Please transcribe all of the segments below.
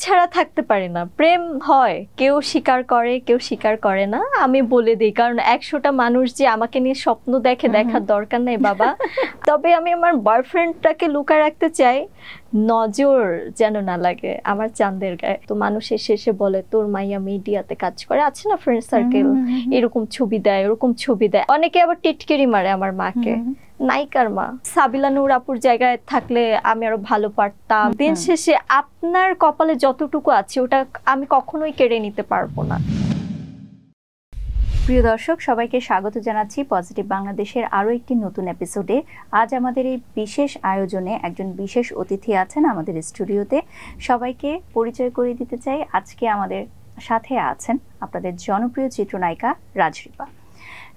ছাড়া থাকতে পারি না। প্রেম হয়, কেউ স্বীকার করে, কেউ স্বীকার করে না। আমি বলে দিই, কারণ 100টা মানুষ যে আমাকে নিয়ে স্বপ্ন দেখে, দেখার দরকার নেই বাবা। তবে আমি আমার বয়ফ্রেন্ডটাকে লুকায় রাখতে চাই, নজর যেন না লাগে আমার চাঁদের গায়ে। তো মানুষের শেষে বলে তোর মাইয়া মিডিয়াতে কাজ করে, আছে না ফ্রেন্ড সার্কেল, এরকম ছবি দেয়, ওরকম ছবি দেয়। অনেকে আবার টিটকিরি মারে আমার মাকে, নায়িকার মা। সাবিলা নূর আপুর জায়গায় থাকলে আমি আরো ভালো পারতাম। দিন শেষে আপনার কপালে যতটুকু আছে ওটা আমি কখনোই কেড়ে নিতে পারবো না। প্রিয় দর্শক, সবাইকে স্বাগত জানাচ্ছি পজিটিভ বাংলাদেশের আরো একটি নতুন এপিসোডে। আজ আমাদের এই বিশেষ আয়োজনে একজন বিশেষ অতিথি আছেন আমাদের স্টুডিওতে। সবাইকে পরিচয় করিয়ে দিতে চাই। আজকে আমাদের সাথে আছেন আপনাদের জনপ্রিয় চিত্রনায়িকা রাজরিপা।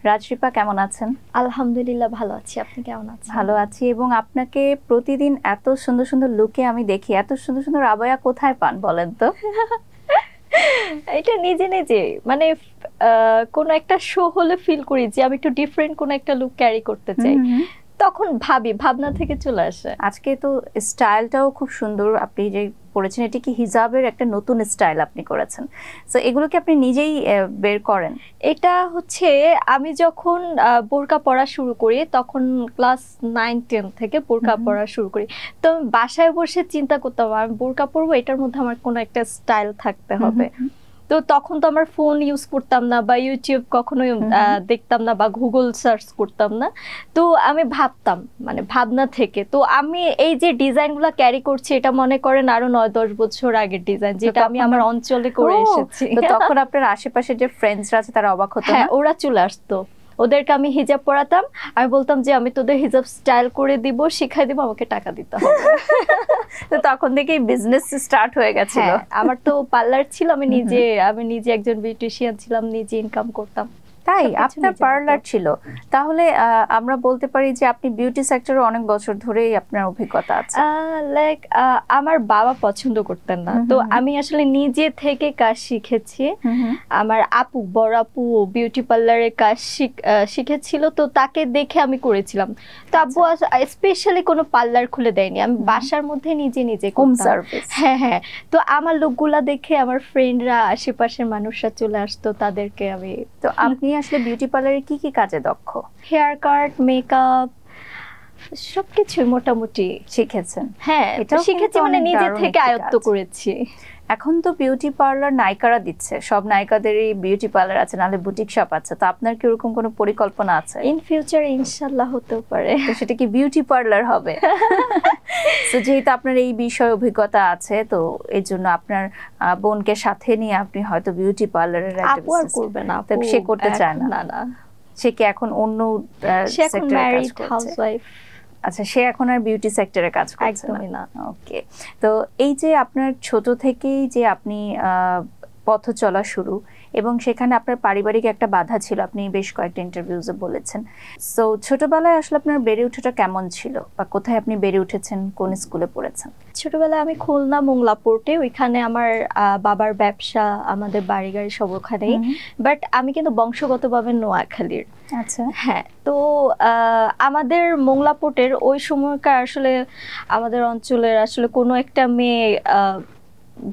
রাজরিপা, কেমন আছেন? আলহামদুলিল্লাহ ভালো আছি, আপনি কেমন আছেন? ভালো আছি, এবং আপনাকে প্রতিদিন এত সুন্দর সুন্দর লুকে আমি দেখি। এত সুন্দর সুন্দর আবায়া কোথায় পান বলেন তো? এটা নিজে নিজে, মানে কোন একটা শো হলে ফিল করি যে আমি একটু ডিফারেন্ট কোন একটা লুক ক্যারি করতে চাই, তখন ভাবনা থেকে চলে আসে। আজকে তো স্টাইলটাও খুব সুন্দর। আপনি যে পরেছেন, এটি কি হিজাবের একটা নতুন স্টাইল আপনি করেছেন? সো এগুলো কি আপনি নিজেই বের করেন? এটা হচ্ছে আমি যখন বোরকা পরা শুরু করি, তখন ক্লাস 9-10 থেকে বোরকা পরা শুরু করি। তো বাসায় বসে চিন্তা করতাম আমি বোরকা পরবো, এটার মধ্যে আমার কোনো একটা স্টাইল থাকতে হবে। তো তখন তো আমার ফোন ইউজ করতাম না, বা ইউটিউব কখনোই দেখতাম না, বা গুগল সার্চ করতাম না। তো আমি ভাবতাম, মানে ভাবনা থেকে। তো আমি এই যে ডিজাইনগুলো ক্যারি করছি, এটা মনে করেন আরো 9-10 বছর আগের ডিজাইন, যেটা আমি আমার অঞ্চলে করে এসেছি। তো তখন আপনার আশেপাশে যে ফ্রেন্ডসরা আছে তারা অবাক হতো? হ্যাঁ, ওরা চলে আসতো। ওদেরকে আমি হিজাব পরাতাম, আমি বলতাম যে আমি তোদের হিজাব স্টাইল করে দিব, শিখাই দিব, আমাকে টাকা দিতে হবে। তো তখন থেকেই বিজনেস স্টার্ট হয়ে গেছিল। আমার তো পার্লার ছিল, আমি নিজে একজন বিউটিশিয়ান ছিলাম, নিজে ইনকাম করতাম। তাই আপনার পার্লার ছিল? তাহলে আমরা বলতে পারি যে আপনি বিউটি সেক্টরে অনেক বছর ধরেই আপনার অভিজ্ঞতা আছে। লাইক আমার বাবা পছন্দ করতেন না, তো আমি আসলে নিজে থেকে কাজ শিখেছি। আমার বড় আপু বিউটি পার্লারে কাজ শিখেছিল, তো তাকে দেখে আমি করেছিলাম। তো আব্বু স্পেশালি কোনো পার্লার খুলে দেয়নি, আমি বাসার মধ্যে নিজে হোম সার্ভিস। হ্যাঁ। তো আমার লোকগুলা দেখে আমার ফ্রেন্ডরা, আশেপাশের মানুষরা চলে আসতো, তাদেরকে আমি। তো আপনি আসলে বিউটি পার্লারে কি কি কাজে দক্ষ? হেয়ার কাট, মেকআপ, সবকিছু মোটামুটি শিখেছেন। হ্যাঁ, এটা শিখেছি, মানে নিজে থেকে আয়ত্ত করেছি। এখন তো বিউটি পার্লার নায়িকারা দিচ্ছে, সব নায়িকাদেরই বিউটি পার্লার আছে, নাহলে বুটিক শপ আছে। তো আপনার কি এরকম কোনো পরিকল্পনা আছে? ইন ফিউচার ইনশাআল্লাহ হতেও পারে। তো সেটা কি বিউটি পার্লার হবে? তো যেহেতু আপনার এই বিষয়ে অভিজ্ঞতা আছে, তো এই জন্য আপনার বোনকে সাথে নিয়ে আপনি হয়তো বিউটি পার্লারের একটা বিজনেস করবে না। সে করতে চায় না? না, সে কি এখন অন্য সেক্টরে কাজ করছে? হাউসওয়াইফ। আচ্ছা, সে এখন আর বিউটি সেক্টরে কাজ করছে একদমই না। ওকে। তো এই যে আপনার ছোট থেকেই যে আপনি পথ চলা শুরু, এবং সেখানে আপনার পারিবারিক একটা বাধা ছিল, আপনি বেশ কয়েকটা ইন্টারভিউজে বলেছেন। সো ছোটবেলায় আসলে আপনার বেড়ে ওঠাটা কেমন ছিল, বা কোথায় আপনি বেড়ে উঠেছেন, কোন স্কুলে পড়েছেন? ছোটবেলায় আমি খুলনা মোংলা পোর্টে, ওইখানে আমার বাবার ব্যবসা, আমাদের বাড়ি গাড়ি সব ওখানেই। বাট আমি কিন্তু বংশগতভাবে নোয়াখালীর। আচ্ছা, হ্যাঁ। তো আমাদের মোংলা পোর্টের ওই সময়কার আসলে আমাদের অঞ্চলের আসলে কোনো একটা মেয়ে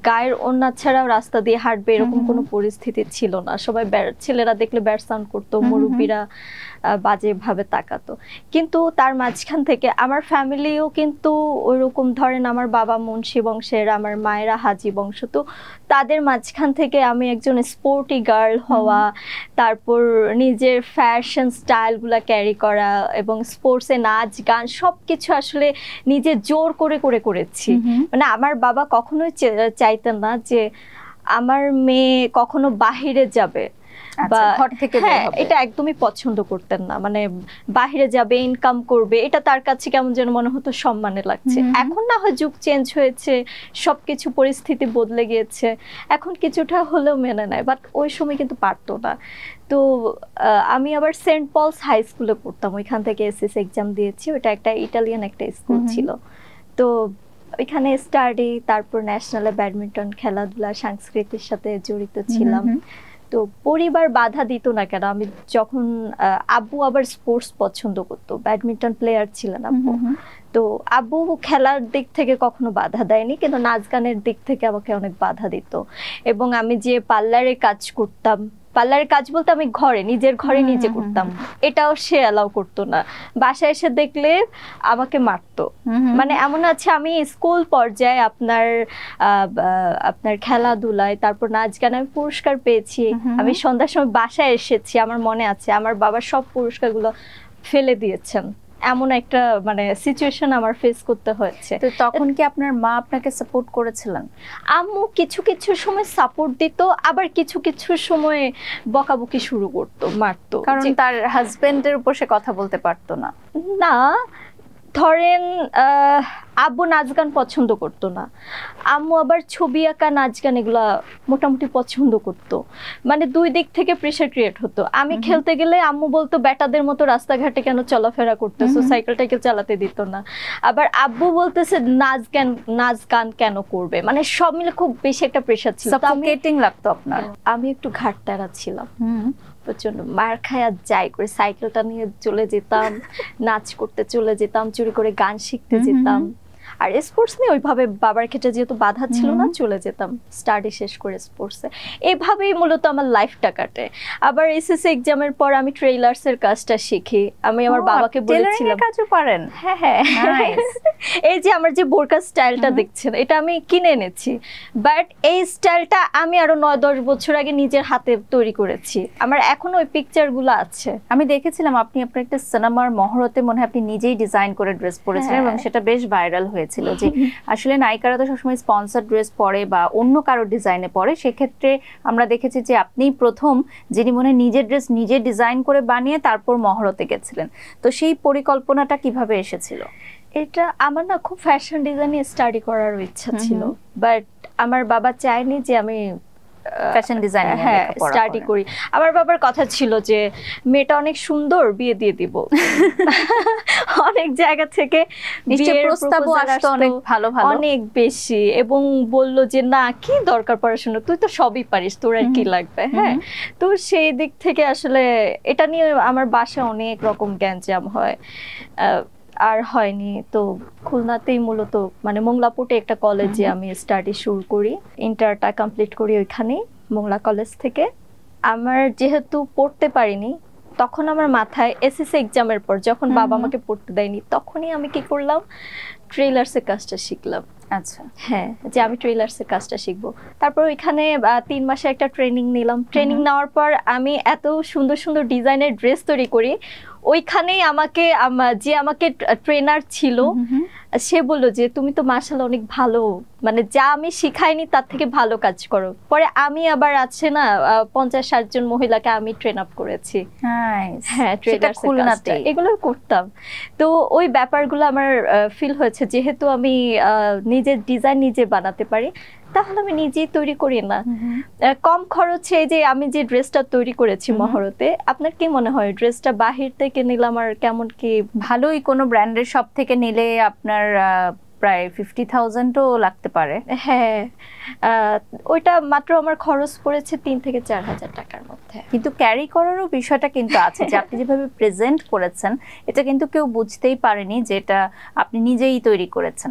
গায়ের ওড়না ছাড়াও রাস্তা দিয়ে হাঁটবে এরকম কোনো পরিস্থিতি ছিল না। সবাই ছেলেরা দেখলে ব্যাড সাউন্ড করতো, মুরব্বীরা বাজে ভাবে তাকাতো। কিন্তু তার মাঝখান থেকে আমার ফ্যামিলিও কিন্তু ওইরকম, ধরেন আমার বাবা মুন্সি বংশের, আমার মায়েরা হাজি বংশ, তো তাদের মাঝখান থেকে আমি একজন স্পোর্টি গার্ল হওয়া, তারপর নিজের ফ্যাশন স্টাইলগুলো ক্যারি করা, এবং স্পোর্টসে নাচ গান সবকিছু আসলে নিজে জোর করে করেছি। মানে আমার বাবা কখনোই চাইতেন না যে আমার মেয়ে কখনো বাহিরে যাবে, এটা একদমই পছন্দ করতেন না। মানে বাহিরে যাবে, ইনকাম করবে, এটা তার কাছে কেমন যেন মনে হতো সম্মানে লাগছে। এখন না হয় যুগ চেঞ্জ হয়েছে, সবকিছু পরিস্থিতি বদলে গিয়েছে, এখন কিছুটা হলেও মেনে নেয়, বাট ওই সময় কিন্তু পারতো না। তো আমি আবার সেন্ট পলস হাই স্কুলে পড়তাম, ওইখান থেকে এসএসসি এক্সাম দিয়েছি। ওটা একটা ইটালিয়ান একটা স্কুল ছিল। তো ওইখানে স্টাডি, তারপর ন্যাশনালে ব্যাডমিন্টন খেলাধুলা, সংস্কৃতির সাথে জড়িত ছিলাম। তো পরিবার বাধা দিত না কেন, আমি যখন আব্বু আবার স্পোর্টস পছন্দ করতো, ব্যাডমিন্টন প্লেয়ার ছিলেন আব্বু, তো আব্বু খেলার দিক থেকে কখনো বাধা দেয়নি, কিন্তু নাচ গানের দিক থেকে আমাকে অনেক বাধা দিত। এবং আমি যে পার্লারে কাজ করতাম, পার্লারের কাজ বলতে আমি নিজের ঘরে নিজে করতাম, এটাও সে অ্যালাউ করতো না। বাসায় এসে দেখলে আমাকে মারতো। মানে এমন আছে, আমি স্কুল পর্যায়ে আপনার খেলাধুলায়, তারপর নাচ গানে আমি পুরস্কার পেয়েছি। আমি সন্ধ্যার সময় বাসায় এসেছি, আমার মনে আছে আমার বাবা সব পুরস্কারগুলো ফেলে দিয়েছেন। এমন একটা মানে সিচুয়েশন আমার ফেস করতে হয়েছে। তো তখন কি আপনার মা আপনাকে সাপোর্ট করেছিলেন? আম্মু কিছু কিছু সময় সাপোর্ট দিত, আবার কিছু কিছু সময় বকাবকি শুরু করতো, মারতো। কারণ তার হাজবেন্ডের উপর সে কথা বলতে পারতো না? না, ধরেন আব্বু নাচ গান পছন্দ করতো না, আম্মু আবার ছবি আঁকা, নাচ গান এগুলা মোটামুটি পছন্দ করতো। মানে দুই দিক থেকে প্রেশার ক্রিয়েট হতো। আমি খেলতে গেলে আম্মু বলতো বেটাদের মতো রাস্তাঘাটে কেন চলাফেরা করতেছো, সাইকেল টাইকেল চালাতে দিত না। আবার আব্বু বলতেছে নাচ গান কেন করবে, মানে সব মিলে খুব বেশি একটা প্রেশার ছিল। সাফোকেটিং লাগতো আপনার? আমি একটু ঘাটতারা ছিলাম, প্রচন্ড মার খায় আর যাই করে সাইকেলটা নিয়ে চলে যেতাম, নাচ করতে চলে যেতাম, চুরি করে গান শিখতে যেতাম। আর স্পোর্টস নিয়ে ওইভাবে বাবার ক্ষেত্রে যেহেতু বাধা ছিল না, চলে যেতাম স্টাডি শেষ করে স্পোর্টসে। এইভাবেই মূলত আমার লাইফটা কাটে। আবার এসএসসি এক্সামের পর আমি ট্রেইলার্সের কাজটা শিখি। আমি আমার বাবাকে বলেছিলাম। কাজও পারেন? হ্যাঁ হ্যাঁ, এই যে আমার যে বোরকা স্টাইলটা দেখছেন, এটা আমি কিনে এনেছি, বাট এই স্টাইলটা আমি আরো 9-10 বছর আগে নিজের হাতে তৈরি করেছি। আমার এখনো ওই পিকচারগুলো আছে। আমি দেখেছিলাম আপনি আপনার একটা সিনেমার মহরতে মনে হয় আপনি নিজেই ডিজাইন করে ড্রেস পরেছিলেন, এবং সেটা বেশ ভাইরাল হয়েছিল। যে আসলে নায়িকারা তো সবসময় স্পন্সর ড্রেস পরে বা অন্য কারো ডিজাইনে পরে, সেক্ষেত্রে আমরা দেখেছি যে আপনি প্রথম যিনি মনে নিজের ড্রেস নিজে ডিজাইন করে বানিয়ে তারপর মহরতে গেছিলেন। তো সেই পরিকল্পনাটা কিভাবে এসেছিল? এটা আমার না খুব ফ্যাশন ডিজাইনে স্টাডি করার ইচ্ছা ছিল, বাট আমার বাবা চায়নি যে আমি ফ্যাশন ডিজাইন স্টাডি করি। আমার বাবার কথা ছিল যে মেয়েটা অনেক সুন্দর, বিয়ে দিয়ে দিব। অনেক জায়গা থেকে প্রস্তাবও আসতো অনেক ভালো ভালো, অনেক বেশি, এবং বলল যে না, কি দরকার পড়াশোনা, তুই তো সবই পারিস, তোর আর কি লাগবে। হ্যাঁ, তো সেই দিক থেকে আসলে এটা নিয়ে আমার বাসায় অনেক রকম গ্যাঞ্জাম হয়, আর হয়নি। তো খুলনাতেই মূলত মানে মোংলাপোর্টে একটা কলেজে আমি স্টাডি শুরু করি, ইন্টারটা কমপ্লিট করি ওইখানেই মোংলা কলেজ থেকে। আমার যেহেতু পড়তে পারিনি, তখন আমার মাথায় এসএসসি এক্সামের পর যখন বাবা আমাকে পড়তে দেয়নি, তখনই আমি কি করলাম, ট্রেইলার্সের কাজটা শিখলাম। আচ্ছা, হ্যাঁ, যে আমি ট্রেইলার্সের কাজটা শিখবো। তারপর ওইখানে 3 মাসে একটা ট্রেনিং নিলাম। ট্রেনিং নেওয়ার পর আমি এত সুন্দর সুন্দর ডিজাইনের ড্রেস তৈরি করি। ওইখানেই যে আমাকে ট্রেনার ছিল, সে বললো যে তুমি তো মাশাআল্লাহ অনেক ভালো, মানে যা আমি শিখাইনি তার থেকে ভালো কাজ করো। পরে আমি আবার আছে না 50-60 জন মহিলাকে আমি ট্রেন আপ করেছি। হ্যাঁ, এগুলো করতাম। তো ওই ব্যাপারগুলো আমার ফিল হয়েছে, যেহেতু আমি নিজের ডিজাইন নিজে বানাতে পারি, তাহলে আমি নিজেই তৈরি করি না, কম খরচে। যে আমি যে ড্রেসটা তৈরি করেছি মহরতে, আপনার কি মনে হয় ড্রেসটা বাহির থেকে নিলাম আর কেমন কি? ভালোই কোনো ব্র্যান্ডের শপ থেকে নিলে আপনার প্রায় 50,000ও লাগতে পারে। হ্যাঁ, ওইটা মাত্র আমার খরচ পড়েছে 3 থেকে 4 হাজার টাকার মধ্যে। কিন্তু ক্যারি করারও বিষয়টা কিন্তু আছে, যে আপনি যেভাবে প্রেজেন্ট করেছেন এটা কিন্তু কেউ বুঝতেই পারেনি যে এটা আপনি নিজেই তৈরি করেছেন।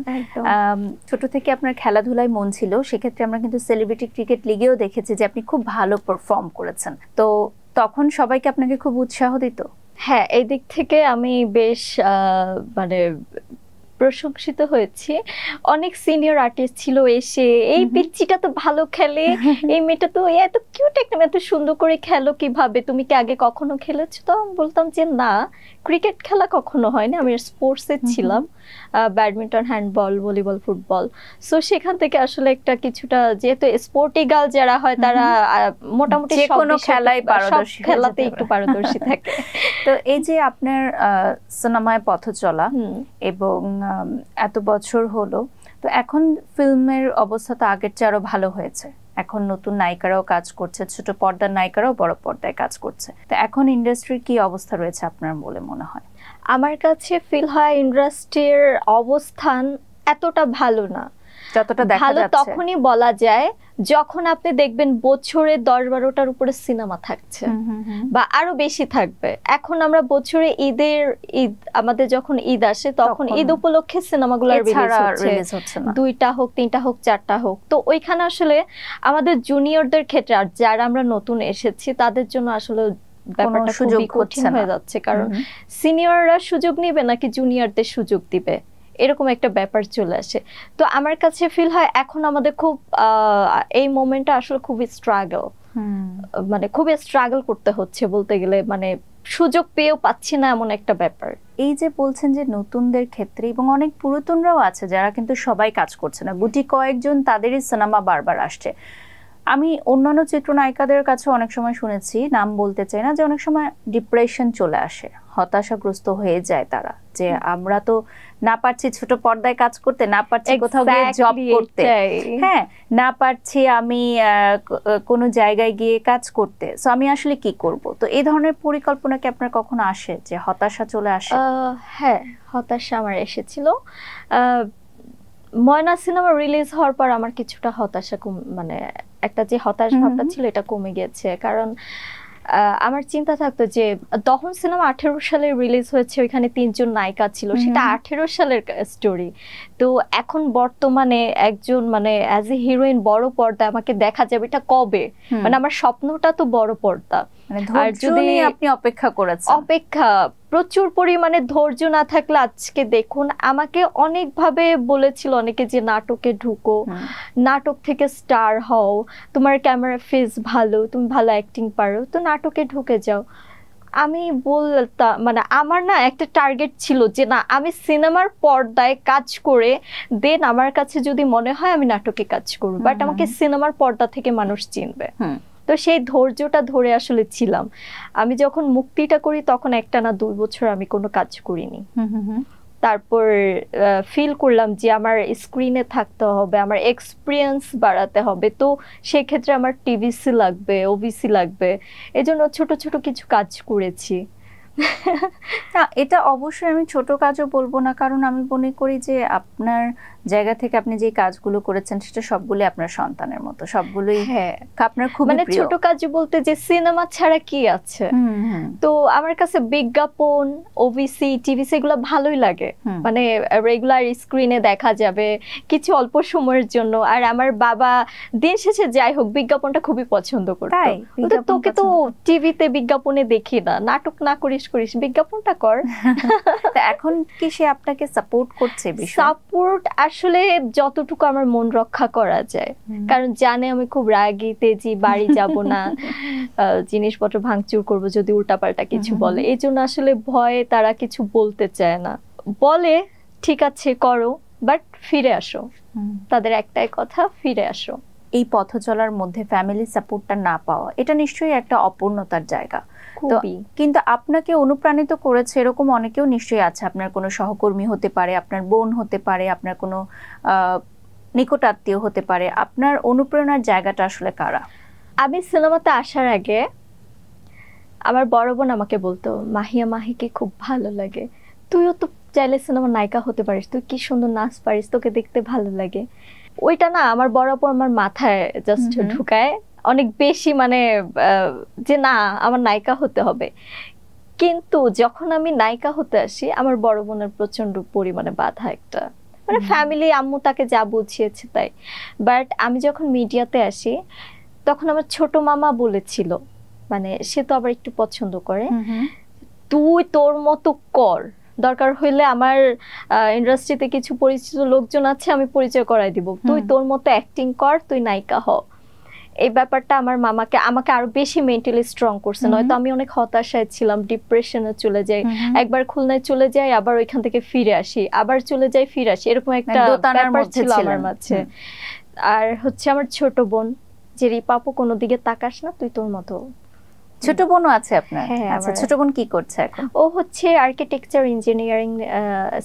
ছোট থেকে আপনার খেলাধুলায় মন ছিল, সেক্ষেত্রে আমরা কিন্তু সেলিব্রিটি ক্রিকেট লিগেও দেখেছি যে আপনি খুব ভালো পারফর্ম করেছেন। তো তখন সবাইকে আপনাকে খুব উৎসাহ দিত? হ্যাঁ, এই দিক থেকে আমি বেশ মানে প্রশংসিত হয়েছে। অনেক সিনিয়র আর্টিস্ট ছিল এসে, এই পিচ্চিটা তো ভালো খেলে, এই মেয়েটা তো এত কিউট একটা মেয়ে, এত সুন্দর করে খেলো কিভাবে, তুমি কি আগে কখনো খেলেছো? তো আমি বলতাম যে না, ক্রিকেট খেলা কখনো হয়নি, আমি স্পোর্টসে ছিলাম, badminton, handball, volleyball, football. So সেখান থেকে আসলে একটা কিছুটা, যেহেতু স্পোর্টি গার্ল যারা হয় তারা মোটামুটি সব খেলাতে একটু পারদর্শী থাকে। তো এই যে আপনার সিনেমায় পথ চলা এবং এত বছর হলো, তো এখন ফিল্মের অবস্থা তো আগের চেয়ে আরো ভালো হয়েছে। এখন নতুন নায়িকারাও কাজ করছে, ছোট পর্দার নায়িকারাও বড় পর্দায় কাজ করছে। তো এখন ইন্ডাস্ট্রির কি অবস্থা রয়েছে আপনার বলে মনে হয়? আমার কাছে ফিল হয় ইন্ডাস্ট্রির অবস্থান এতটা ভালো না, যতটা দেখা যাচ্ছে। তখনই বলা যায় যখন আপনি দেখবেন বছরে 10-12টার উপরে সিনেমা থাকছে বা আরো বেশি থাকবে। এখন আমরা বছরে আমাদের যখন ঈদ আসে তখন ঈদ উপলক্ষে সিনেমাগুলো রিলিজ হচ্ছে 2টা হোক 3টা হোক 4টা হোক। তো ওইখানে আসলে আমাদের জুনিয়রদের ক্ষেত্রে আর যারা আমরা নতুন এসেছি তাদের জন্য আসলে ব্যাপারটা খুবই কঠিন হয়ে যাচ্ছে, কারণ সিনিয়ররা সুযোগ নিবে নাকি জুনিয়রদের সুযোগ দিবে, এরকম একটা ব্যাপার চলে আসে। তো আমার কাছে ফিল হয় এখন আমাদের খুব এই মোমেন্টটা আসলে খুবই স্ট্রাগল, মানে খুবই স্ট্রাগল করতে হচ্ছে বলতে গেলে, মানে সুযোগ পেয়েও পাচ্ছি না এমন একটা ব্যাপার। এই যে বলছেন যে নতুনদের ক্ষেত্রে এবং অনেক পুরাতনরাও আছে যারা কিন্তু সবাই কাজ করছে না, গুটি কয়েকজন তাদেরই সিনেমা বারবার আসছে। আমি অন্যান্য চিত্রনায়িকাদের কাছে অনেক সময় শুনেছি, নাম বলতে চাই না, যে অনেক সময় ডিপ্রেশন চলে আসে, হতাশাগ্রস্ত হয়ে যায় তারা, যে আমরা তো না পারছি ছোট পর্দায় কাজ করতে, না পারছি কোথাও গিয়ে জব করতে, হ্যাঁ না পারছি আমি কোনো জায়গায় গিয়ে কাজ করতে, সো আমি আসলে কি করব। তো এই ধরনের পরিকল্পনা কি আপনার কখনো আসে যে হতাশা চলে আসে? হ্যাঁ, হতাশা আমার এসেছিল। ময়না সিনেমা রিলিজ হওয়ার পর আমার কিছুটা হতাশা মানে একটা যে হতাশ ভাবটা ছিল এটা কমে গেছে, কারণ আমার চিন্তা থাকতো যে তখন সিনেমা 18 সালে রিলিজ হয়েছে, ওইখানে 3জন নায়িকা ছিল, সেটা 18 সালের স্টোরি। তো এখন বর্তমানে একজন মানে অ্যাজ এ হিরোইন বড় পর্দা আমাকে দেখা যাবে, এটা কবে, মানে আমার স্বপ্নটা তো বড় পর্দা। আর যদি আপনি অপেক্ষা করেছেন, অপেক্ষা প্রচুর পরিমাণে ধৈর্য না থাকলে, আজকে দেখুন আমাকে অনেক ভাবে বলেছিল অনেকে যে নাটকে ঢুকো, নাটক থেকে স্টার হও, তোমার ক্যামেরা ফেস ভালো, তুমি ভালো অ্যাক্টিং পারো, তো নাটকে ঢুকে যাও। আমি বলতাম, মানে আমার না একটা টার্গেট ছিল যে না আমি সিনেমার পর্দায় কাজ করে দেন আমার কাছে যদি মনে হয় আমি নাটকে কাজ করব, বাট আমাকে সিনেমার পর্দা থেকে মানুষ চিনবে। তো সেই ধৈর্যটা ধরে আসলে ছিলাম। আমি যখন মুক্তিটা করি তখন 1 না 2 বছর আমি কোনো কাজ করিনি। তারপর ফিল করলাম যে আমার স্ক্রিনে থাকতে হবে, আমার এক্সপিরিয়েন্স বাড়াতে হবে, তো সেক্ষেত্রে আমার টিভিসি লাগবে, ওবিসি লাগবে, এজন্য ছোট ছোট কিছু কাজ করেছি। না, এটা অবশ্যই আমি ছোট কাজও বলবো না, কারণ আমি মনে করি যে আপনার জায়গা থেকে আপনি যে কাজগুলো করেছেন সেটা সবগুলোই আপনার সন্তানের মতো, সবগুলোই আপনার খুব মানে ছোট কাজ বলতে যে সিনেমা ছাড়া কি আছে। তো আমার কাছে বিজ্ঞাপন, ওবিসি, টিভিসি এগুলো ভালোই লাগে, মানে রেগুলার স্ক্রিনে দেখা যাবে কিছু অল্প সময়ের জন্য। আর আমার বাবা দিন শেষে যাই হোক বিজ্ঞাপনটা খুবই পছন্দ করতো, তোকে তো টিভিতে বিজ্ঞাপনে দেখি না, নাটক না করিস বিজ্ঞাপনটা কর। এখন কি সে আপনাকে সাপোর্ট করছে? সাপোর্ট আসলে যতটুকু আমার মন রক্ষা করা যায়, কারণ জানে আমি খুব রাগী তেজি, বাড়ি যাব না, জিনিসপত্র ভাঙচুর করব যদি উল্টাপাল্টা কিছু বলে, এই জন্য আসলে ভয়ে তারা কিছু বলতে চায় না। বলে ঠিক আছে করো, বাট ফিরে আসো, তাদের একটাই কথা ফিরে আসো। এই পথ চলার মধ্যে ফ্যামিলি সাপোর্টটা না পাওয়া, এটা নিশ্চয়ই একটা অপূর্ণতার জায়গা। তো কিন্তু আপনাকে অনুপ্রাণিত করেছে এরকম অনেকেও নিশ্চয়ই আছে, আপনার কোনো সহকর্মী হতে পারে, আপনার বোন হতে পারে, আপনার কোনো নিকটাত্মীয় হতে পারে। আপনার অনুপ্রেরণার জায়গাটা আসলে কারা? আমি সিনেমাতে আসার আগে আমার বড় বোন আমাকে বলতো, মাহিয়া মাহিকে খুব ভালো লাগে, তুইও তো চাইলে সিনেমা নায়িকা হতে পারিস, তুই কি সুন্দর নাচ পারিস, তোকে দেখতে ভালো লাগে। ওইটা না আমার বড় বোন আমার মাথায় জাস্ট ঢুকায় অনেক বেশি, মানে যে না আমার নায়িকা হতে হবে। কিন্তু যখন আমি নায়িকা হতে আসি আমার বড় বোনের প্রচন্ড পরিমাণে বাধা একটা, মানে ফ্যামিলি আম্মু তাকে যা বুঝিয়েছে তাই। বাট আমি যখন মিডিয়াতে আসি তখন আমার ছোট মামা বলেছিল, মানে সে তো আবার একটু পছন্দ করে, তুই তোর মতো কর, দরকার হইলে আমার ইন্ডাস্ট্রিতে কিছু পরিচিত লোকজন আছে আমি পরিচয় করাই দিব, তুই তোর মতো অ্যাক্টিং কর, তুই নায়িকা হ। এই ব্যাপারটা আমার আমাকে আরো বেশি মেন্টালি স্ট্রং করছে। নয়তো আমি অনেক হতাশায় ছিলাম, ডিপ্রেশনে চলে যাই, একবার খুলনায় চলে যাই, আবার ওইখান থেকে ফিরে আসি, আবার চলে যাই ফিরে আসি, এরকম একটা ব্যাপার ছিল আমার মাঝে। আর হচ্ছে আমার ছোট বোন যে রিপাপু কোনো দিকে তাকাস না, তুই তোর মতো। ছোট বোনও আছে আপনার? আচ্ছা, ছোট বোন কি করছে এখন? ও হচ্ছে আর্কিটেকচার ইঞ্জিনিয়ারিং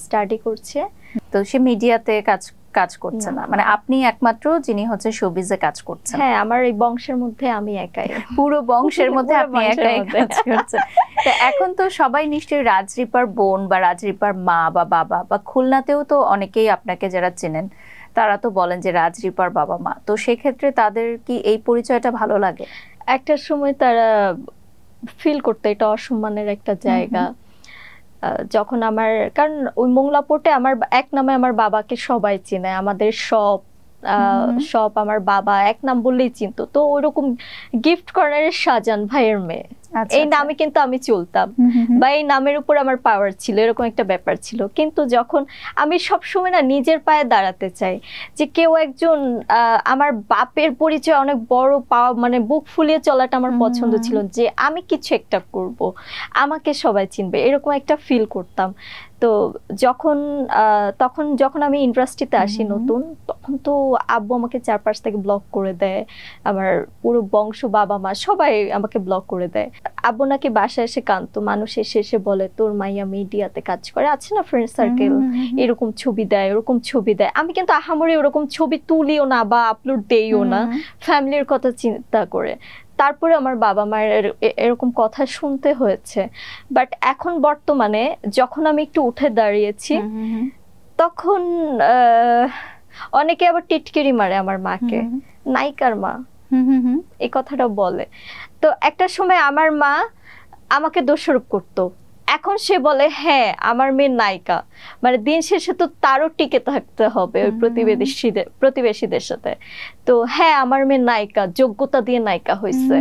স্টাডি করছে। তো সে মিডিয়াতে কাজ করছে না, মানে আপনি একমাত্র যিনি হচ্ছে শোবিজে কাজ করছেন? হ্যাঁ, আমার এই বংশের মধ্যে আমি একাই, পুরো বংশের মধ্যে আপনি একাই কাজ করছেন। তো এখন তো সবাই নিশ্চয়ই রাজরিপার বোন বা রাজরিপার মা বা বাবা, বা খুলনাতেও তো অনেকেই আপনাকে যারা চেনেন তারা তো বলেন যে রাজরিপার বাবা মা, তো সেক্ষেত্রে তাদের কি এই পরিচয়টা ভালো লাগে? একটা সময় তারা ফিল করতে এটা অসম্মানের একটা জায়গা। যখন আমার, কারণ ওই মোংলা পোর্টে আমার এক নামে আমার বাবাকে সবাই চেনে, আমাদের সব সব আমার বাবা এক নাম বললেই চিনতো। তো ওইরকম গিফট কর্নারের শাহজাহান ভাইয়ের মেয়ে, এই নামে কিন্তু আমি চলতাম, বা এই নামের উপর আমার পাওয়ার ছিল, এরকম একটা ব্যাপার ছিল। কিন্তু যখন আমি সবসময় না নিজের পায়ে দাঁড়াতে চাই, যে কেউ একজন আমার বাপের পরিচয় অনেক বড় পাওয়া, মানে বুক ফুলিয়ে চলাটা আমার পছন্দ ছিল, যে আমি কিছু একটা করব, আমাকে সবাই চিনবে, এরকম একটা ফিল করতাম। তো তখন যখন আমি ইন্ডাস্ট্রিতে আসি নতুন, তখন তো আব্বু আমাকে চারপাশ থেকে ব্লক করে দেয়, আমার পুরো বংশ বাবা মা সবাই আমাকে ব্লক করে দেয়। আব্বু নাকি বাসায় এসে কাঁদতো, মানুষ এসে এসে বলে তোর মাইয়া মিডিয়াতে কাজ করে, আছে না ফ্রেন্ড সার্কেল, এরকম ছবি দেয় ওরকম ছবি দেয়। আমি কিন্তু আহামরি ওরকম ছবি তুলিও না বা আপলোড দেইও না, ফ্যামিলির কথা চিন্তা করে। তারপরে আমার বাবা মায়ের এরকম কথা শুনতে হয়েছে। বাট এখন বর্তমানে যখন আমি একটু উঠে দাঁড়িয়েছি, তখন অনেকে আবার টিটকিরি মারে আমার মাকে, নায়িকার মা এই কথাটা বলে। তো একটা সময় আমার মা আমাকে দোষারোপ করতো, এখন সে বলে হ্যাঁ আমার মেয়ে নায়িকা, মানে দিন শেষে তো তারও টিকে থাকতে হবে ওই প্রতিবেশীদের সাথে। তো হ্যাঁ আমার মেয়ে নায়িকা, যোগ্যতা দিয়ে নায়িকা হয়েছে।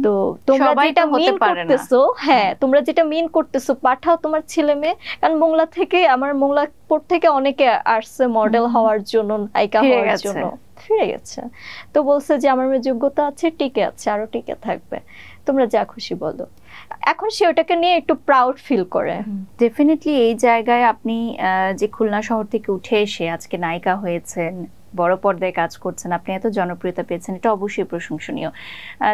তো তোমরা যেটা মিন করতেছো, হ্যাঁ তোমরা যেটা মিন করতেছো, পাঠাও তোমার ছেলে মেয়ে। কারণ মোংলা থেকে, আমার মোংলা পোর্ট থেকে অনেকে আসছে মডেল হওয়ার জন্য, নায়িকা হওয়ার জন্য, ফিরে গেছে। তো বলছে যে আমার মেয়ে যোগ্যতা আছে, টিকে আছে, আরো টিকে থাকবে, তোমরা যা খুশি বলো। এখন সে ওটাকে নিয়ে একটু প্রাউড ফিল করে। ডেফিনেটলি এই জায়গায় আপনি যে খুলনা শহর থেকে উঠে এসে আজকে নায়িকা হয়েছেন, বড় পর্দায় কাজ করছেন, আপনি এত জনপ্রিয়তা পেয়েছেন, এটা অবশ্যই প্রশংসনীয়।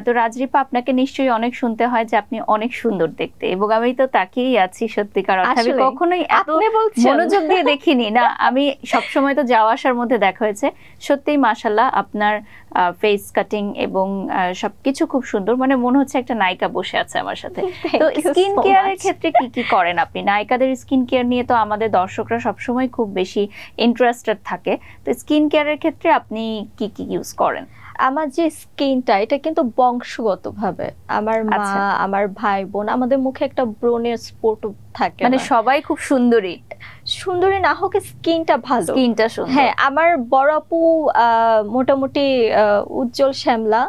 তো রাজরিপা, আপনাকে নিশ্চয়ই অনেক শুনতে হয় যে আপনি অনেক সুন্দর দেখতে, এবং আমি তো তাকিয়েই আছি সত্যিকার অর্থে, আমি কখনোই এত মনোযোগ দিয়ে দেখিনি না, আমি সবসময় তো যাওয়া আসার মধ্যে দেখা হয়েছে। সত্যিই মাশাআল্লাহ, আপনার ফেস কাটিং এবং সবকিছু খুব সুন্দর, মানে মনে হচ্ছে একটা নায়িকা বসে আছে আমার সাথে। তো স্কিন কেয়ারের ক্ষেত্রে কি কি করেন আপনি? নায়িকাদের স্কিন কেয়ার নিয়ে তো আমাদের দর্শকরা সবসময় খুব বেশি ইন্টারেস্টেড থাকে, তো স্কিন কেয়ারের ক্ষেত্রে আপনি কি কি ইউজ করেন? আমার যে স্কিনটা, এটা কিন্তু বংশগতভাবে, আমার মা আমার ভাই বোন, আমাদের মুখে একটা ব্রনের স্পট থাকে, মানে সবাই খুব সুন্দরী, সুন্দরী না হোক স্কিনটা ভালো, স্কিনটা সুন্দর। হ্যাঁ আমার বড় আপু মোটামুটি উজ্জ্বল শ্যামলা,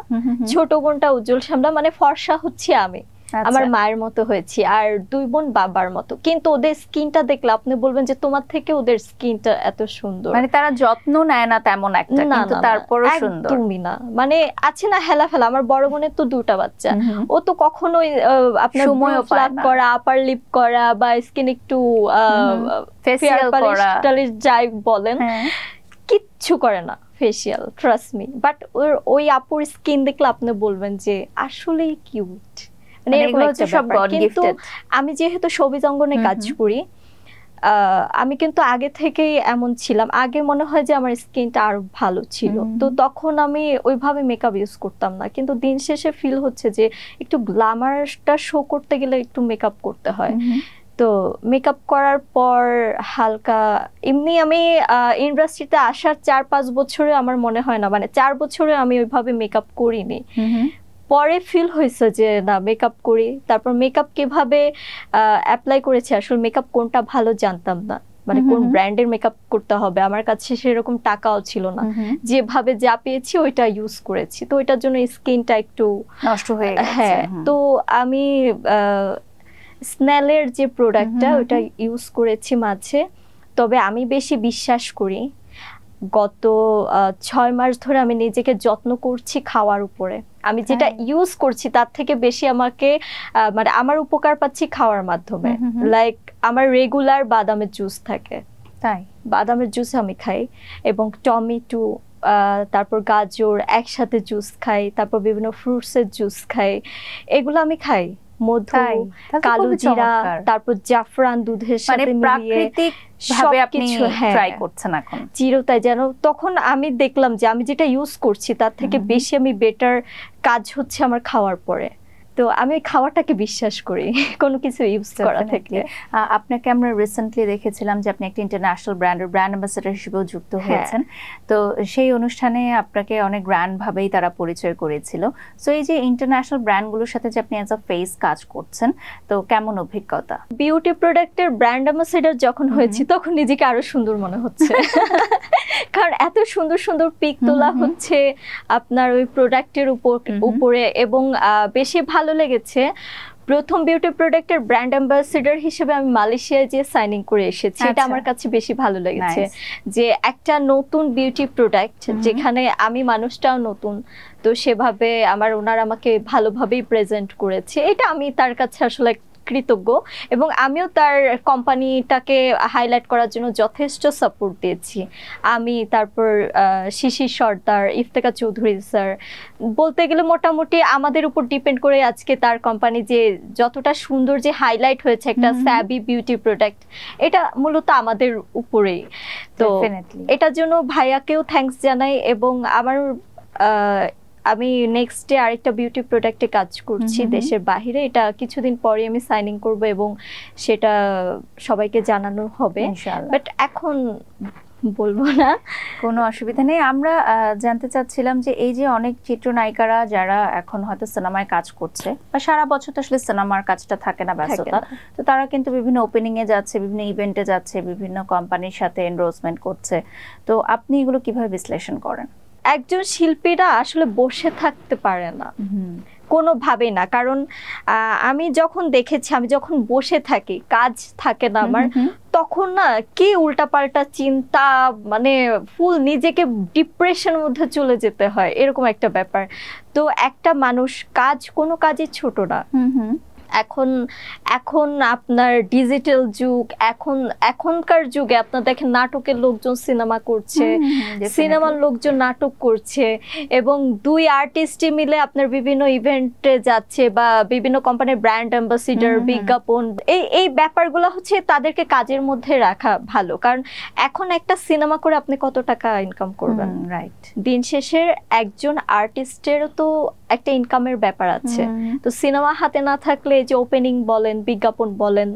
ছোট বোনটা উজ্জ্বল শ্যামলা, মানে ফর্সা হচ্ছে আমি, আমার মায়ের মতো হয়েছি, আর দুই বোন বাবার মতো। কিন্তু ওদের স্কিনটা দেখলে আপনি বলবেন যে তোমার থেকে ওদের স্কিনটা এত সুন্দর, মানে তারা যত্ন নেয় না তেমন একটা, কিন্তু তারপরও সুন্দর। একদমই না, মানে আছে না হেলা ফেলা। আমার বড় বোনের তো দুটো বাচ্চা, ও তো কখনোই আপনার সময় ফ্ল্যাগ করা, আপার লিপ করা বা স্কিন একটু ফেসিয়াল করা, যাই বলেন, কিচ্ছু করে না ফেসিয়াল, ট্রাস্ট মি। বাট ওই আপুর স্কিন দেখলে আপনি বলবেন যে আসলেই কিউট। কিন্তু আমি যেহেতু শোবিজ অঙ্গনে কাজ করি, আমি কিন্তু আগে থেকেই এমন ছিলাম। আগে মনে হয় যে আমার স্কিনটা আরো ভালো ছিল, তো তখন আমি ওইভাবে মেকআপ ইউজ করতাম না। কিন্তু দিন শেষে ফিল হচ্ছে যে একটু গ্ল্যামারটা শো করতে গেলে একটু মেকআপ করতে হয়। তো মেকআপ করার পর হালকা এমনি, আমি ইন্ডাস্ট্রিতে আসার 4-5 বছরে আমার মনে হয় না, মানে 4 বছরে আমি ওইভাবে মেকআপ করিনি। পরে ফিল হয়েছে যে না মেকআপ করি। তারপর মেকআপ কিভাবে অ্যাপ্লাই করেছি, আসলে মেকআপ কোনটা ভালো জানতাম না, মানে কোন ব্র্যান্ডের মেকআপ করতে হবে, আমার কাছে সেরকম টাকাও ছিল না। যেভাবে যা পেয়েছি ওইটা ইউজ করেছি, তো ওইটার জন্য স্কিনটা একটু নষ্ট হয়ে গেছে। হ্যাঁ, তো আমি স্নেলের যে প্রোডাক্টটা ওইটা ইউজ করেছি মাঝে। তবে আমি বেশি বিশ্বাস করি, গত 6 মাস ধরে আমি নিজেকে যত্ন করছি খাওয়ার উপরে। আমি যেটা ইউজ করছি তার থেকে বেশি আমাকে মানে আমার উপকার পাচ্ছি খাওয়ার মাধ্যমে। লাইক আমার রেগুলার বাদামের জুস থাকে, তাই বাদামের জুস আমি খাই, এবং টমেটো, তারপর গাজর একসাথে জুস খাই, তারপর বিভিন্ন ফ্রুটসের জুস খাই, এগুলো আমি খাই। মধু, কালো জিরা, তারপর জাফরান দুধের সাথে মিলিয়ে ভাবে আপনি ট্রাই করছেন এখন চিরতাই যেন। তখন আমি দেখলাম যে আমি যেটা ইউজ করছি তার থেকে বেশি আমি বেটার কাজ হচ্ছে আমার খাওয়ার পরে। তো আমি খাওয়াটাকে বিশ্বাস করি কোনো কিছু ইউজ করা থেকে। আপনাকে আমরা রিসেন্টলি দেখেছিলাম যে আপনি একটা ইন্টারন্যাশনাল ব্র্যান্ডের ব্র্যান্ড অ্যাম্বাসেডর হিসেবেও যুক্ত হয়েছেন। তো সেই অনুষ্ঠানে আপনাকে অনেক গ্র্যান্ড ভাবেই তারা পরিচয় করেছিল। সো এই যে ইন্টারন্যাশনাল ব্র্যান্ডগুলোর সাথে যে আপনি অ্যাজ আ ফেস কাজ করছেন, তো কেমন অভিজ্ঞতা? বিউটি প্রোডাক্টের ব্র্যান্ড অ্যাম্বাসেডর যখন হয়েছি তখন নিজেকে আরো সুন্দর মনে হচ্ছে কারণ এত সুন্দর সুন্দর পিক তোলা হচ্ছে আপনার ওই প্রোডাক্টের উপরে এবং বেশি ভালো লেগেছে। প্রথম বিউটি প্রোডাক্টের ব্র্যান্ড অ্যাম্বাসেডর হিসেবে আমি মালয়েশিয়ায় যে সাইনিং করে এসেছি, এটা আমার কাছে বেশি ভালো লেগেছে যে একটা নতুন বিউটি প্রোডাক্ট যেখানে আমি মানুষটাও নতুন, তো সেভাবে ওনারা আমাকে ভালোভাবেই প্রেজেন্ট করেছে। এটা আমি তার কাছে আসলে কৃতজ্ঞ এবং আমিও তার কোম্পানিটাকে হাইলাইট করার জন্য যথেষ্ট সাপোর্ট দিয়েছি। আমি তারপর শিশির সর্দার, ইফতেখার চৌধুরী স্যার, বলতে গেলে মোটামুটি আমাদের উপর ডিপেন্ড করে আজকে তার কোম্পানি যে যতটা সুন্দর যে হাইলাইট হয়েছে একটা স্যাবি বিউটি প্রোডাক্ট, এটা মূলত আমাদের উপরেই। তো এটার জন্য ভাইয়াকেও থ্যাঙ্কস জানাই এবং আমি নেক্সট ডে আরেকটা বিউটি প্রোডাক্টে কাজ করছি দেশের বাইরে। এটা কিছুদিন পরে আমি সাইনিং করব এবং সেটা সবাইকে জানানো হবে, বাট এখন বলবো না, কোনো অসুবিধা নেই। আমরা জানতে চাচ্ছিলাম যে এই যে অনেক চিত্রনায়িকারা যারা এখন হয়তো সিনেমায় কাজ করছে বা সারা বছর তো আসলে সিনেমার কাজটা থাকে না, ব্যস্ততা, তো তারা কিন্তু বিভিন্ন ওপেনিং এ যাচ্ছে, বিভিন্ন ইভেন্টে যাচ্ছে, বিভিন্ন কোম্পানির সাথে এনরোলমেন্ট করছে। তো আপনি এগুলো কিভাবে বিশ্লেষণ করেন? একজন শিল্পীরা আসলে বসে থাকতে পারে না কোনোভাবেই না, কারণ আমি যখন দেখেছি আমি যখন বসে থাকি কাজ থাকে না আমার, তখন না কি উল্টাপাল্টা চিন্তা, মানে ফুল নিজেকে ডিপ্রেশনের মধ্যে চলে যেতে হয়, এরকম একটা ব্যাপার। তো একটা মানুষ কোনো কাজই ছোট না। এখন আপনার ডিজিটাল যুগ, এখনকার যুগে আপনার দেখেন নাটকের লোকজন সিনেমা করছে, সিনেমার লোকজন নাটক করছে এবং দুই আর্টিস্টই মিলে আপনার বিভিন্ন ইভেন্টে যাচ্ছে বা বিভিন্ন কোম্পানির ব্র্যান্ড অ্যাম্বাসেডর, বিজ্ঞাপন, এই ব্যাপারগুলো হচ্ছে তাদেরকে কাজের মধ্যে রাখা ভালো। কারণ এখন একটা সিনেমা করে আপনি কত টাকা ইনকাম করবেন, রাইট? দিন শেষে একজন আর্টিস্টেরও তো একটা ইনকামের ব্যাপার আছে। তো সিনেমা হাতে না থাকলে যে ওপেনিং বলেন, বিজ্ঞাপন বলেন,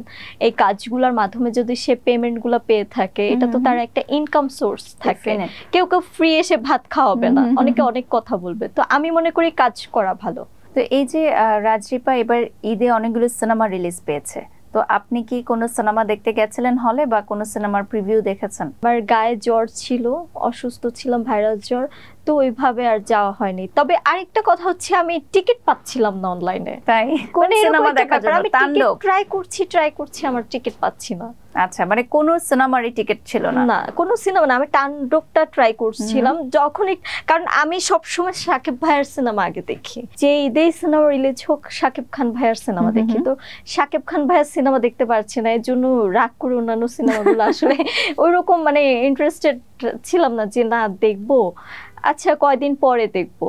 এই কাজগুলোর মাধ্যমে যদি সে পেমেন্টগুলো পেয়ে থাকে, এটা তো তার একটা ইনকাম সোর্স থাকে। কেউ ফ্রি এসে ভাত খাওয়াবে না, অনেকে অনেক কথা বলবে। তো আমি মনে করি কাজ করা ভালো। তো এই যে রাজরিপা এবার ঈদে অনেকগুলো সিনেমা রিলিজ পেয়েছে, তো আপনি কি কোনো সিনেমা দেখতে গেছিলেন হলে বা কোনো সিনেমার প্রিভিউ দেখেছেন? আমার গায়ে জ্বর ছিল, অসুস্থ ছিলাম, ভাইরাল জ্বর, তো ওইভাবে আর যাওয়া হয়নি। তবে আরেকটা কথা হচ্ছে আমি টিকিট পাচ্ছিলাম না অনলাইনে, তাই কোন সিনেমা দেখার জন্য তাণ্ডব ট্রাই করছি আমার টিকিট পাচ্ছি না। আচ্ছা, মানে কোন সিনেমারই টিকিট ছিল না? না, কোনো সিনেমা না, আমি তাণ্ডবটা ট্রাই করছিলাম যখনই, কারণ আমি সবসময় শাকিব ভাইয়ের সিনেমা আগে দেখি, যে ঈদেই সিনেমা রিলিজ হোক শাকিব খান ভাইয়ের সিনেমা দেখি। তো শাকিব খান ভাইয়ের সিনেমা দেখতে পারছি না, এর জন্য রাগ করে অন্যান্য সিনেমাগুলো আসলে ওইরকম মানে ইন্টারেস্টেড ছিলাম না যে না দেখবো, আচ্ছা কয়দিন পরে দেখবো,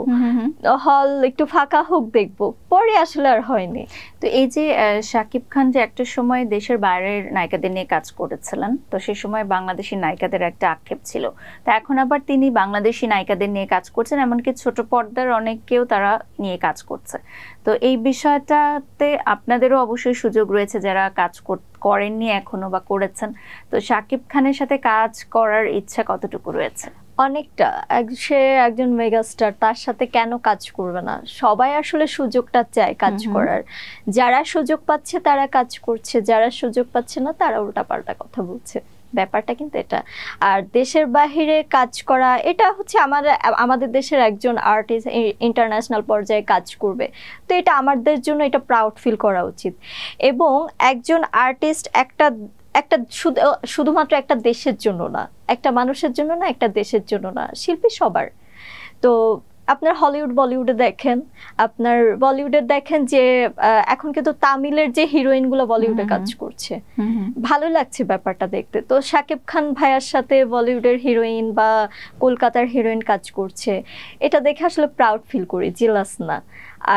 হল একটু ফাঁকা হোক দেখবো, পরে আসলে আর হয়নি। তো এই যে শাকিব খান যে একটা সময় দেশের বাইরের নায়িকাদের নিয়ে কাজ করেছিলেন, তো সেই সময় বাংলাদেশি নায়িকাদের একটা আক্ষেপ ছিল, তো এখন আবার তিনি বাংলাদেশি নায়িকাদের নিয়ে কাজ করছেন, এমনকি ছোট পর্দার অনেককেও তারা নিয়ে কাজ করছে। তো এই বিষয়টাতে আপনাদেরও অবশ্যই সুযোগ রয়েছে যারা কাজ করেননি এখনো বা করেছেন, তো শাকিব খানের সাথে কাজ করার ইচ্ছা কতটুকু রয়েছে? অনেকটা। সে একজন মেগাস্টার, তার সাথে কেন কাজ করবে না? সবাই আসলে সুযোগটা চায় কাজ করার। যারা সুযোগ পাচ্ছে তারা কাজ করছে, যারা সুযোগ পাচ্ছে না তারা উল্টাপাল্টা কথা বলছে, ব্যাপারটা কিন্তু এটা। আর দেশের বাহিরে কাজ করা, এটা হচ্ছে আমাদের দেশের একজন আর্টিস্ট ইন্টারন্যাশনাল পর্যায়ে কাজ করবে, তো এটা আমাদের জন্য এটা প্রাউড ফিল করা উচিত। এবং একজন আর্টিস্ট শুধুমাত্র একটা দেশের জন্য না, একটা মানুষের জন্য না, একটা দেশের জন্য না, শিল্পী সবার। তো আপনার হলিউড বলিউডে দেখেন, আপনার বলিউডে দেখেন যে এখন কিন্তু তামিলের যে হিরোইন গুলো বলিউডে কাজ করছে, ভালো লাগছে ব্যাপারটা দেখতে। তো শাকিব খান ভাইয়ার সাথে বলিউডের হিরোইন বা কলকাতার হিরোইন কাজ করছে, এটা দেখে আসলে প্রাউড ফিল করি, জেলাস না।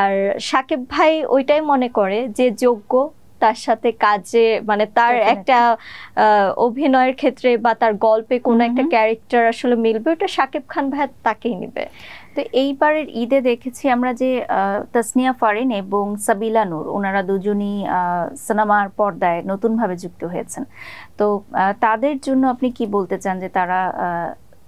আর শাকিব ভাই ওইটাই মনে করে যে যোগ্য, তার সাথে কাজে মানে তার একটা অভিনয়ের ক্ষেত্রে বা তার গল্পে কোনো একটা ক্যারেক্টার আসলে মিলবে, ওটা শাকিব খান ভাই তাকেই নিবে। তো এইবারের ঈদে দেখেছি আমরা যে তাসনিয়া ফারিন এবং সাবিলা নূর ওনারা দুজনই সিনেমার পর্দায় নতুনভাবে যুক্ত হয়েছেন। তো তাদের জন্য আপনি কি বলতে চান যে তারা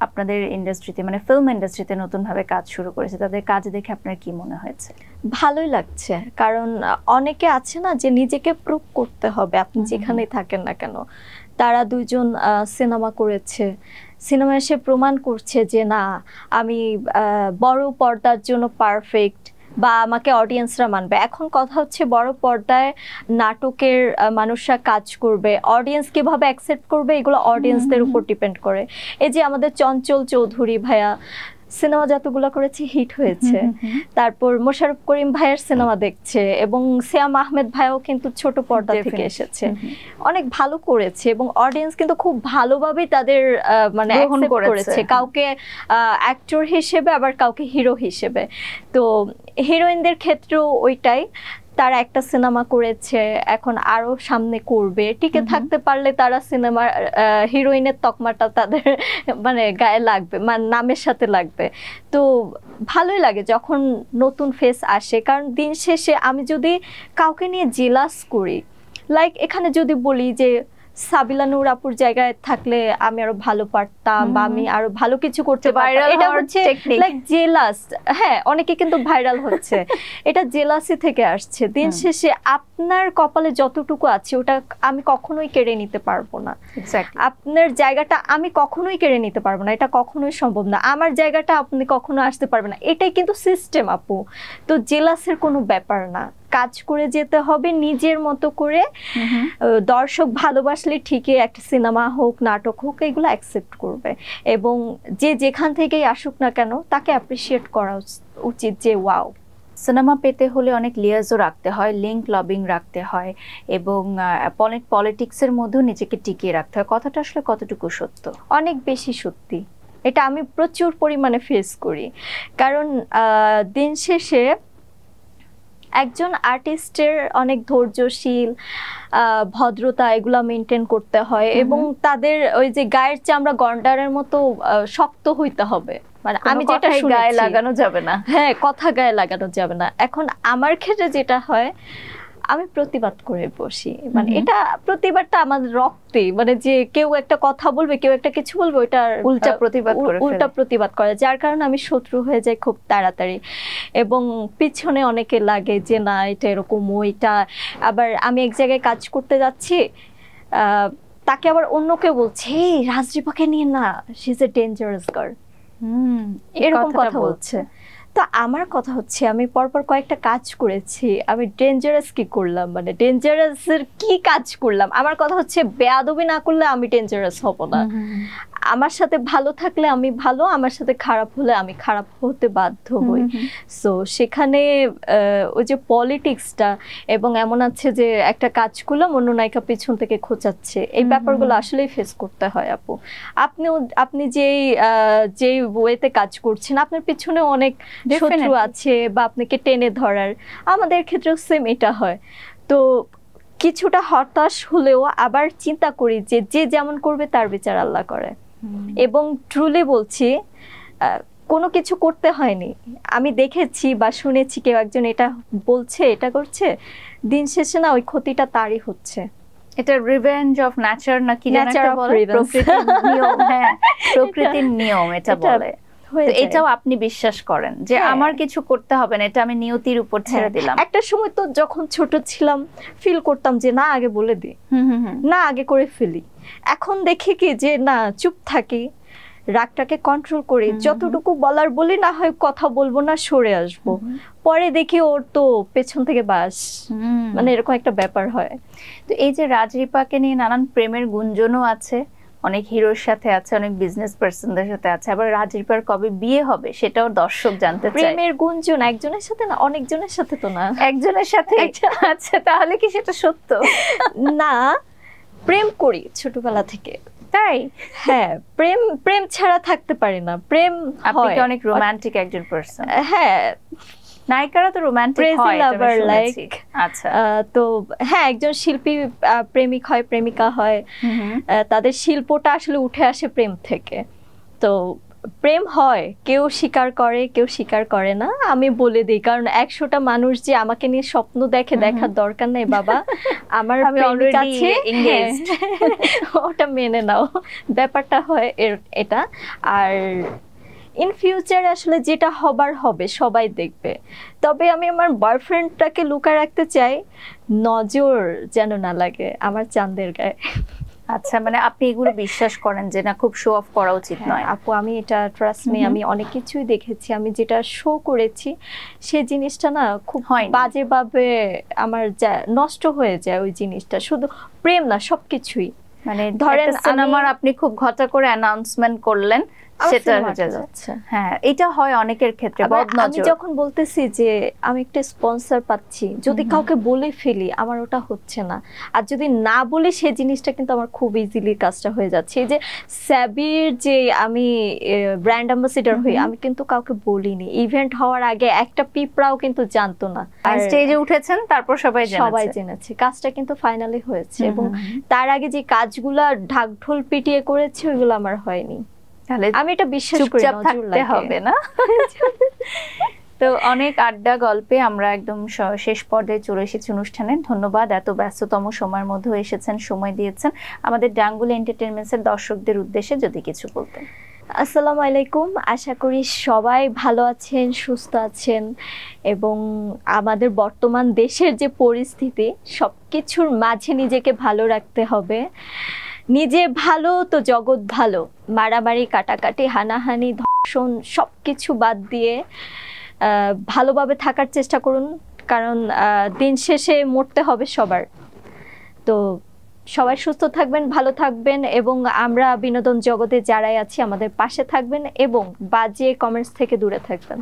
আপনাদের ইন্ডাস্ট্রিতে মানে ফিল্ম ইন্ডাস্ট্রিতে নতুনভাবে কাজ শুরু করেছে, তাদের কাজ দেখে আপনার কি মনে হয়েছে? ভালোই লাগছে, কারণ অনেকে আছে না যে নিজেকে প্রুভ করতে হবে আপনি যেখানেই থাকেন না কেন। তারা দুইজন সিনেমা করেছে, সিনেমা এসে প্রমাণ করছে যে না আমি বড় পর্দার জন্য পারফেক্ট বা আমাকে অডিয়েন্সরা মানবে। এখন কথা হচ্ছে বড় পর্দায় নাটকের মানুষরা কাজ করবে, অডিয়েন্স কিভাবে অ্যাকসেপ্ট করবে এগুলো অডিয়েন্সদের উপর ডিপেন্ড করে। এই যে আমাদের চঞ্চল চৌধুরী ভাইয়া সিনেমা যতগুলো করেছে হিট হয়েছে, তারপর মোশাররফ করিম ভাইয়ের সিনেমা দেখছে, এবং সিয়াম আহমেদ ভাইও কিন্তু ছোট পর্দা থেকে এসেছে, অনেক ভালো করেছে এবং অডিয়েন্স কিন্তু খুব ভালোভাবেই তাদের মানে অ্যাকসেপ্ট করেছে, কাউকে অ্যাক্টর হিসেবে আবার কাউকে হিরো হিসেবে। তো হিরোইনদের ক্ষেত্রেও ওইটাই, তারা একটা সিনেমা করেছে, এখন আরো সামনে করবে, টিকে থাকতে পারলে তারা সিনেমার হিরোইনের তকমাটা তাদের মানে গায়ে লাগবে, মানে নামের সাথে লাগবে। তো ভালোই লাগে যখন নতুন ফেস আসে, কারণ দিন শেষে আমি যদি কাউকে নিয়ে জেলাস করি, লাইক এখানে যদি বলি যে সাবিলা নূর আপুর জায়গায় থাকলে আমি আরো ভালো পারতাম বা আমি আরো ভালো কিছু করতে পারতাম, এটা হচ্ছে লাইক জেলাস। হ্যাঁ, অনেকে কিন্তু ভাইরাল হচ্ছে, এটা জেলাসি থেকে আসছে। দিন শেষে আপনার কপালে যতটুকু আছে ওটা আমি কখনোই কেড়ে নিতে পারবো না, আপনার জায়গাটা আমি কখনোই কেড়ে নিতে পারবো না, এটা কখনোই সম্ভব না। আমার জায়গাটা আপনি কখনো আসতে পারবেন না, এটাই কিন্তু সিস্টেম আপু। তো জেলাসের কোনো ব্যাপার না, কাজ করে যেতে হবে নিজের মতো করে। দর্শক ভালোবাসলে ঠিকই একটা সিনেমা হোক নাটক হোক এগুলো অ্যাকসেপ্ট করবে, এবং যে যেখান থেকেই আসুক না কেন তাকে অ্যাপ্রিসিয়েট করা উচিত যে ওয়াও। সিনেমা পেতে হলে অনেক লিয়াজও রাখতে হয়, লিঙ্ক লবিং রাখতে হয়, এবং পলিটিক্সের মধ্যেও নিজেকে টিকিয়ে রাখতে হয়। কথাটা আসলে কতটুকু সত্য? অনেক বেশি সত্যি, এটা আমি প্রচুর পরিমাণে ফেস করি। কারণ দিন শেষে একজন আর্টিস্টের অনেক ধৈর্যশীল, ভদ্রতা এগুলা মেনটেন করতে হয়, এবং তাদের ওই যে গায়ের চামড়া গন্ডারের মতো শক্ত হইতে হবে, মানে আমি যেটা গায়ে লাগানো যাবে না। হ্যাঁ, কথা গায়ে লাগানো যাবে না। এখন আমার ক্ষেত্রে যেটা হয় আমি প্রতিবাদ করে বসি, মানে এটা প্রতিবাদটা আমাদের রক্তে, মানে যে কেউ একটা কথা বলবে কেউ একটা কিছু বলবে ওইটা উল্টা প্রতিবাদ করে, যার কারণে আমি শত্রু হয়ে যাই খুব তাড়াতাড়ি, এবং পিছনে অনেকে লাগে যে না এটা এরকম ওইটা। আবার আমি এক জায়গায় কাজ করতে যাচ্ছি, তাকে আবার অন্য কেউ বলছে এই রাজদীপাকে নিয়ে না, she is a dangerous girl, এরকম কথা বলছে। তো আমার কথা হচ্ছে আমি পরপর কয়েকটা কাজ করেছি, আমি ডেঞ্জারাস কি করলাম, মানে ডেঞ্জারাসের কি কাজ করলাম? আমার কথা হচ্ছে বেয়াদবি না করলে আমি ডেঞ্জারাস হব না, আমার সাথে ভালো থাকলে আমি ভালো, আমার সাথে খারাপ হলে আমি খারাপ হতে বাধ্য হই। সো সেখানে ওই যে পলিটিক্সটা, এবং এমন আছে যে একটা কাজ করলাম অন্য নায়িকা পিছন থেকে খোঁচাচ্ছে, এই ব্যাপারগুলো আসলেই ফেস করতে হয় আপু। আপনি যেই ওয়েতে কাজ করছেন আপনার পিছনে অনেক শত্রু আছে বা আপনাকে টেনে ধরার, আমাদের ক্ষেত্রেও সেম এটা হয়। তো কিছুটা হতাশ হলেও আবার চিন্তা করি যে যে যেমন করবে তার বিচার আল্লাহ করে, এবং ট্রুলি বলছি কোনো কিছু করতে হয়নি, আমি দেখেছি বা শুনেছি কেউ একজন এটা বলছে এটা করছে, দিন শেষে না ওই ক্ষতিটা তারই হচ্ছে। এটা রিভেঞ্জ অফ নেচার নাকি প্রকৃতির নিয়ম। হ্যাঁ, প্রকৃতির নিয়ম এটা বলে। এটাও আপনি বিশ্বাস করেন যে আমার কিছু করতে হবে না, এটা আমি নিয়তির উপর ছেড়ে দিলাম? একটা সময় তো যখন ছোট ছিলাম ফিল করতাম যে না আগে বলে দিই, না আগে করে ফেলি। এখন দেখি কি যে না চুপ থাকি, রাগটাকে কন্ট্রোল করি, যতটুকু বলার বলি, না হয় কথা বলবো না, সরে আসবো। পরে দেখি ওর তো পেছন থেকে বাস, মানে এরকম একটা ব্যাপার হয়। তো এই যে রাজরিপাকে নিয়ে নানান প্রেমের গুঞ্জনও আছে, অনেক হিরোর সাথে আছে, অনেক বিজনেস পার্সনদের সাথে আছে, আবার রাজরিপার কবে বিয়ে হবে সেটাও দর্শক জানতে চায়। প্রেমের গুঞ্জন একজনের সাথে না, অনেকজনের সাথে তো না, একজনের সাথে। আচ্ছা, তাহলে কি সেটা সত্য? না, প্রেম করি ছোটবেলা থেকে। তাই? হ্যাঁ, প্রেম ছাড়া থাকতে পারি না, প্রেম হয়। আপনি কি অনেক রোমান্টিক একজন পারসন? হ্যাঁ, নায়িকারা তো রোমান্টিক হয়, লাইক। আচ্ছা, তো হ্যাঁ, একজন শিল্পী প্রেমিক হয়, প্রেমিকা হয়, তাদের শিল্পটা আসলে উঠে আসে প্রেম থেকে। তো প্রেম হয়, কেউ স্বীকার করে কেউ স্বীকার করে না। আমি বলে দিই, কারণ 100টা মানুষ যে আমাকে নিয়ে স্বপ্ন দেখে, দেখার দরকার নেই বাবা। আমার প্রেমিক আছে, ওটা মেনে নাও। ব্যাপারটা হয় এটা। আর ইন ফিউচারে আসলে যেটা হবার হবে, সবাই দেখবে। তবে আমি আমার বয়ফ্রেন্ডটাকে লুকায় রাখতে চাই, নজর যেন না লাগে আমার চাঁদের গায়ে। আচ্ছা, মানে আপনি এগুলো বিশ্বাস করেন যে না, খুব শো অফ করা উচিত নয়? আপু আমি এটা ট্রাস্ট মি, আমি অনেক কিছুই দেখেছি, আমি যেটা শো করেছি সেই জিনিসটা না খুব বাজেভাবে আমার নষ্ট হয়ে যায় ওই জিনিসটা। শুধু প্রেম না, সবকিছুই। মানে ধরেন সিনেমার আপনি খুব ঘটা করে অ্যানাউন্সমেন্ট করলেন, সেটা হয়ে যাচ্ছে। হ্যাঁ, এটা হয় অনেকের ক্ষেত্রে। আমি যখন বলতেছি যে আমি একটা স্পন্সর পাচ্ছি, যদি কাউকে বলে ফেলি আমার ওটা হচ্ছে না, আর যদি না বলি সেই জিনিসটা কিন্তু আমার খুব ইজিলি কাজটা হয়ে যাচ্ছে। এই যে স্যাবির যে আমি ব্র্যান্ড অ্যাম্বাসেডর হই, আমি কিন্তু কাউকে বলিনি। ইভেন্ট হওয়ার আগে একটা পিঁপড়াও কিন্তু জানতো না। আর স্টেজে উঠেছেন, তারপর সবাই জেনেছে। কাজটা কিন্তু ফাইনালি হয়েছে, এবং তার আগে যে কাজগুলা ঢাকঢোল পিটিয়ে করেছে ওইগুলো আমার হয়নি। আমি এটা বিশ্বাস করি, চুপচাপ থাকতে হবে না। তো অনেক আড্ডা গল্পে আমরা একদম শেষ পর্যায়ে চলে এসেছি অনুষ্ঠানে। ধন্যবাদ, এত ব্যস্ততম সময়ের মধ্যে এসেছেন, সময় দিয়েছেন। আমাদের ডাঙ্গুল এন্টারটেইনমেন্টসের দর্শকদের উদ্দেশ্যে যদি কিছু বলতেন। আসসালামু আলাইকুম, আশা করি সবাই ভালো আছেন, সুস্থ আছেন, এবং আমাদের বর্তমান দেশের যে পরিস্থিতি, সবকিছুর মাঝে নিজেকে ভালো রাখতে হবে। নিজে ভালো তো জগৎ ভালো। মারামারি, কাটাকাটি, হানাহানি, ধর্ষণ সবকিছু বাদ দিয়ে ভালোভাবে থাকার চেষ্টা করুন, কারণ দিন শেষে মরতে হবে সবার। তো সবাই সুস্থ থাকবেন, ভালো থাকবেন, এবং আমরা বিনোদন জগতে যারাই আছি আমাদের পাশে থাকবেন, এবং বাজে কমেন্টস থেকে দূরে থাকবেন।